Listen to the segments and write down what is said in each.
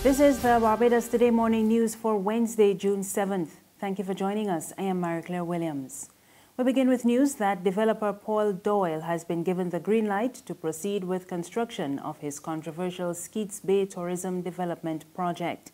This is the Barbados Today morning news for Wednesday, June 7th. Thank you for joining us. I am Marie-Claire Williams. We begin with news that developer Paul Doyle has been given the green light to proceed with construction of his controversial Skeete Bay tourism development project.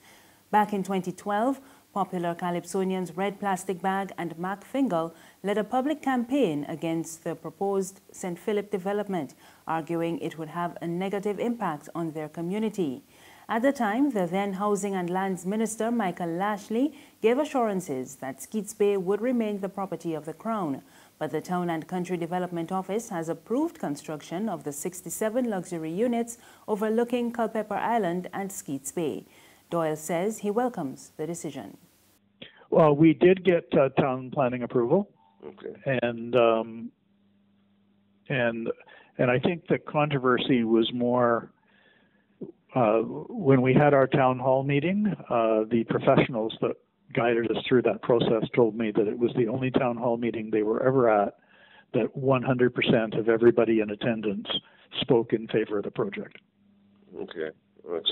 Back in 2012, popular Calypsonians Red Plastic Bag and Mac Fingal led a public campaign against the proposed St. Philip development, arguing it would have a negative impact on their community. At the time, the then Housing and Lands Minister, Michael Lashley, gave assurances that Skeete Bay would remain the property of the Crown. But the Town and Country Development Office has approved construction of the 67 luxury units overlooking Culpeper Island and Skeete Bay. Doyle says he welcomes the decision. Well, we did get town planning approval, and I think the controversy was more when we had our town hall meeting. The professionals that guided us through that process told me that it was the only town hall meeting they were ever at that 100% of everybody in attendance spoke in favor of the project. Okay.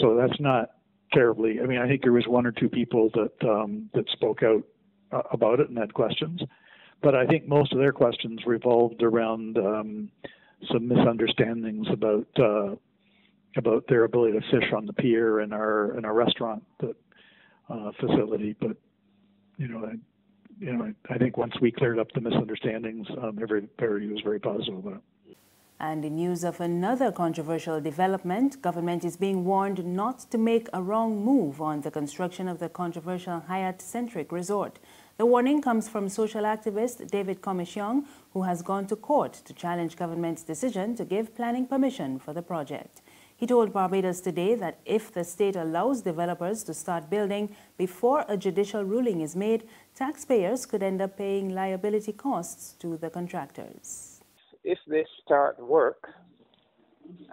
So that's not terribly. I mean, I think there was one or two people that that spoke out about it and had questions, but I think most of their questions revolved around some misunderstandings about their ability to fish on the pier in our restaurant facility. But I think once we cleared up the misunderstandings, everybody was very positive about it. And in news of another controversial development, government is being warned not to make a wrong move on the construction of the controversial Hyatt Resort. The warning comes from social activist David Comissiong, who has gone to court to challenge government's decision to give planning permission for the project. He told Barbados Today that if the state allows developers to start building before a judicial ruling is made, taxpayers could end up paying liability costs to the contractors. If they start work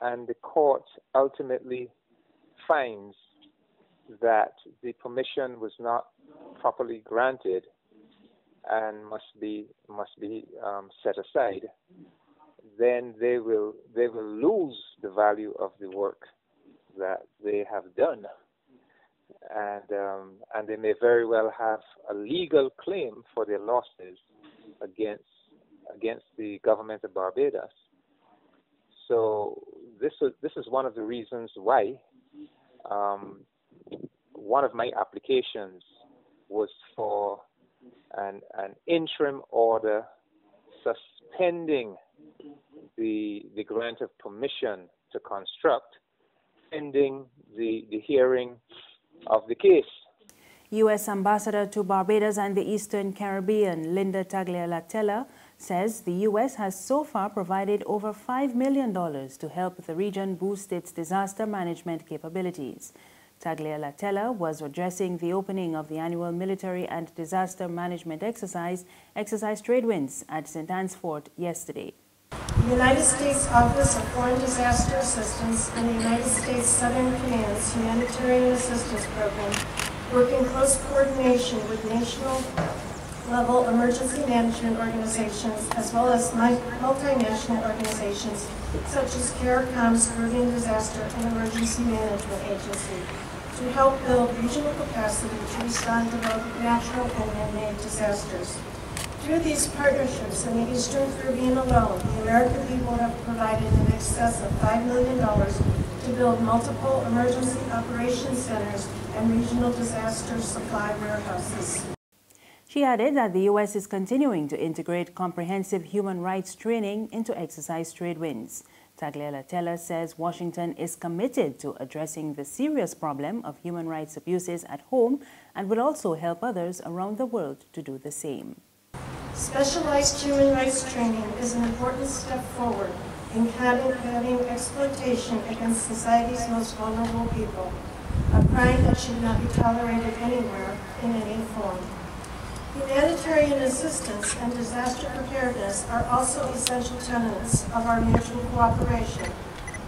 and the court ultimately finds that the permission was not properly granted and must be set aside, then they will lose the value of the work that they have done, and they may very well have a legal claim for their losses against the government of Barbados. So this is one of the reasons why one of my applications was for an interim order suspending the grant of permission to construct pending the hearing of the case. U.S. Ambassador to Barbados and the Eastern Caribbean, Linda Tagliatella, says the U.S. has so far provided over $5 million to help the region boost its disaster management capabilities. Tagliatella was addressing the opening of the annual military and disaster management exercise Trade Winds at St. Anne's Fort yesterday. The United States Office of Foreign Disaster Assistance and the United States Southern Command's Humanitarian Assistance Program work in close coordination with national-level emergency management organizations as well as multinational organizations such as CARICOM's Caribbean Disaster and Emergency Management Agency to help build regional capacity to respond to both natural and man-made disasters. Through these partnerships in the Eastern Caribbean alone, the American people have provided in excess of $5 million to build multiple emergency operations centers and regional disaster supply warehouses. She added that the U.S. is continuing to integrate comprehensive human rights training into exercise Trade Winds. Tagliatella says Washington is committed to addressing the serious problem of human rights abuses at home and will also help others around the world to do the same. Specialized human rights training is an important step forward in combating exploitation against society's most vulnerable people, a crime that should not be tolerated anywhere in any form. Humanitarian assistance and disaster preparedness are also essential tenets of our mutual cooperation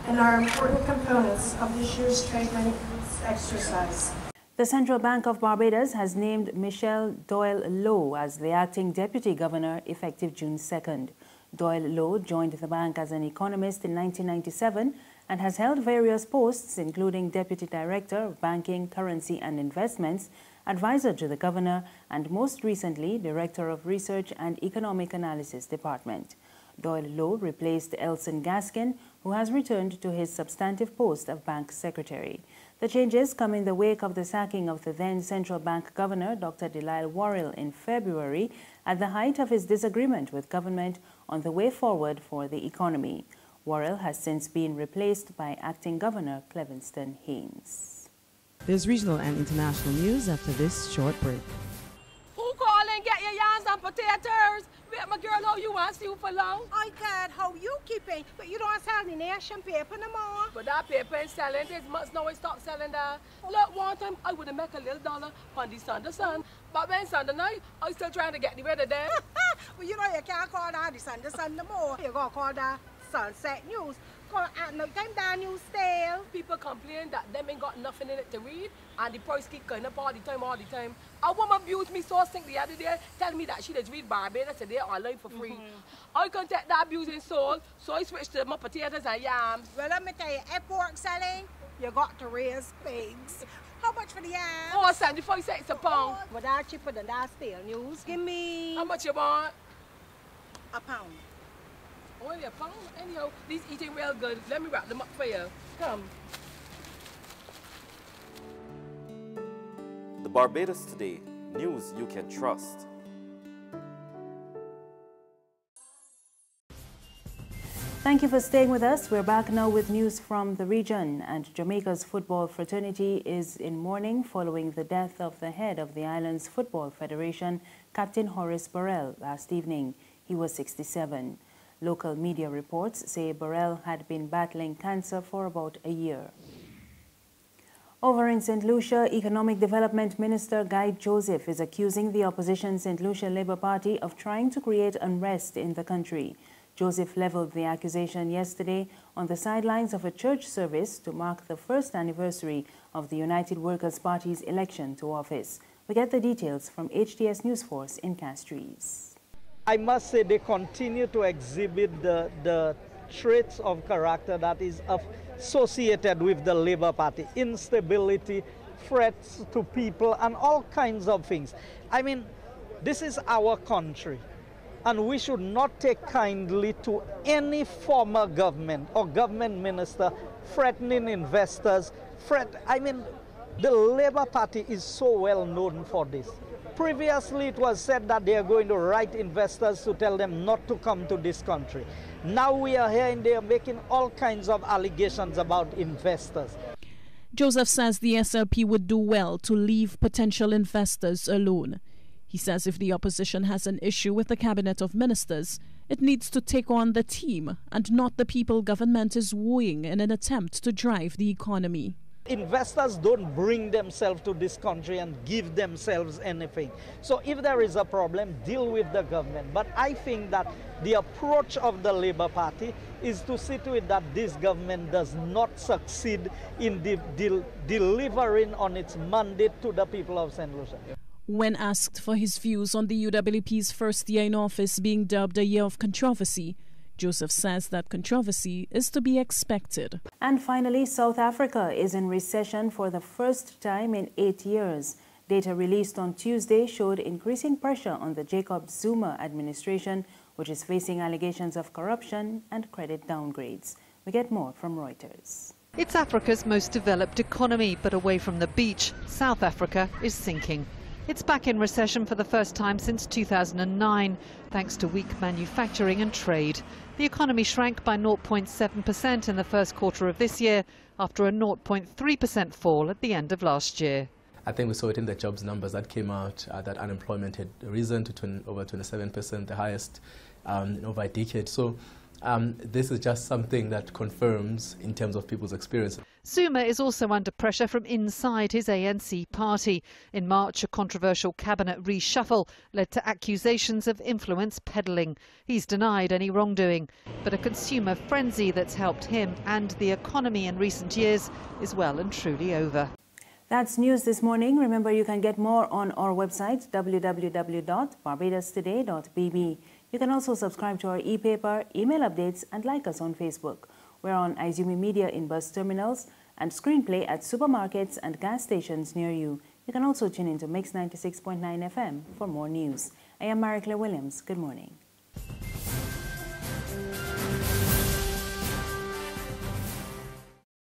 and are important components of this year's Trade Winds exercise. The Central Bank of Barbados has named Michelle Doyle Lowe as the acting deputy governor effective June 2nd. Doyle Lowe joined the bank as an economist in 1997 and has held various posts including Deputy Director of Banking, Currency and Investments, Advisor to the Governor, and most recently Director of Research and Economic Analysis Department. Doyle Lowe replaced Elson Gaskin, who has returned to his substantive post of Bank Secretary. The changes come in the wake of the sacking of the then Central Bank Governor, Dr. Delisle Worrell, in February at the height of his disagreement with government on the way forward for the economy. Worrell has since been replaced by Acting Governor Clevinston Haynes. There's regional and international news after this short break. Who call and get your yams and potatoes? Wait, my girl, how you want to see you for long? I got how you keeping, but you don't sell the nation paper no more. But that paper ain't selling. This must know it stop selling that. Look, one time I would have made a little dollar on the Sunday sun. But when Sunday night, I still trying to get the weather there. Well, you know you can't call that the Sunday sun no more. You gotta call that Sunset News. Call at no time that news stale. People complain that them ain't got nothing in it to read, and the price keep going up all the time. A woman abused me so sick the other day, telling me that she does read Barbados Today online for free. I couldn't take that abusing soul, so I switched to my potatoes and yams. Well, let me tell you, if pork selling, you got to raise pigs. How much for the yams? Oh, 75 cents a pound. But that's cheaper than that stale news. Give me... How much you want? a pound. Only a pound? Anyhow, these eating real good. Let me wrap them up for you. Come. The Barbados Today, news you can trust. Thank you for staying with us. We're back now with news from the region, and Jamaica's football fraternity is in mourning following the death of the head of the island's Football Federation, Captain Horace Burrell, last evening. He was 67. Local media reports say Burrell had been battling cancer for about a year. Over in St. Lucia, Economic Development Minister Guy Joseph is accusing the opposition St. Lucia Labour Party of trying to create unrest in the country. Joseph leveled the accusation yesterday on the sidelines of a church service to mark the first anniversary of the United Workers' Party's election to office. We get the details from HTS News Force in Castries. I must say they continue to exhibit the traits of character that is associated with the Labour Party. Instability, threats to people, and all kinds of things. I mean, this is our country, and we should not take kindly to any former government or government minister threatening investors. The Labour Party is so well known for this. Previously, it was said that they are going to write investors to tell them not to come to this country. Now we are here and they are making all kinds of allegations about investors. Joseph says the SLP would do well to leave potential investors alone. He says if the opposition has an issue with the cabinet of ministers, it needs to take on the team and not the people government is wooing in an attempt to drive the economy. Investors don't bring themselves to this country and give themselves anything. So if there is a problem, deal with the government. But I think that the approach of the Labour Party is to see to it that this government does not succeed in delivering on its mandate to the people of St. Lucia. When asked for his views on the UWP's first year in office being dubbed a year of controversy, Joseph says that controversy is to be expected. And finally, South Africa is in recession for the first time in 8 years. Data released on Tuesday showed increasing pressure on the Jacob Zuma administration, which is facing allegations of corruption and credit downgrades. We get more from Reuters. It's Africa's most developed economy, but away from the beach, South Africa is sinking. It's back in recession for the first time since 2009, thanks to weak manufacturing and trade. The economy shrank by 0.7% in the first quarter of this year, after a 0.3% fall at the end of last year. I think we saw it in the jobs numbers that came out, that unemployment had risen to over 27%, the highest in over a decade. So this is just something that confirms in terms of people's experience. Zuma is also under pressure from inside his ANC party. In March, a controversial cabinet reshuffle led to accusations of influence peddling. He's denied any wrongdoing, but a consumer frenzy that's helped him and the economy in recent years is well and truly over. That's news this morning. Remember, you can get more on our website, www.barbadostoday.bb. You can also subscribe to our e-paper, email updates, and like us on Facebook. We're on Izumi Media in bus terminals and Screenplay at supermarkets and gas stations near you. You can also tune into Mix 96.9 FM for more news. I am Marie Claire Williams. Good morning.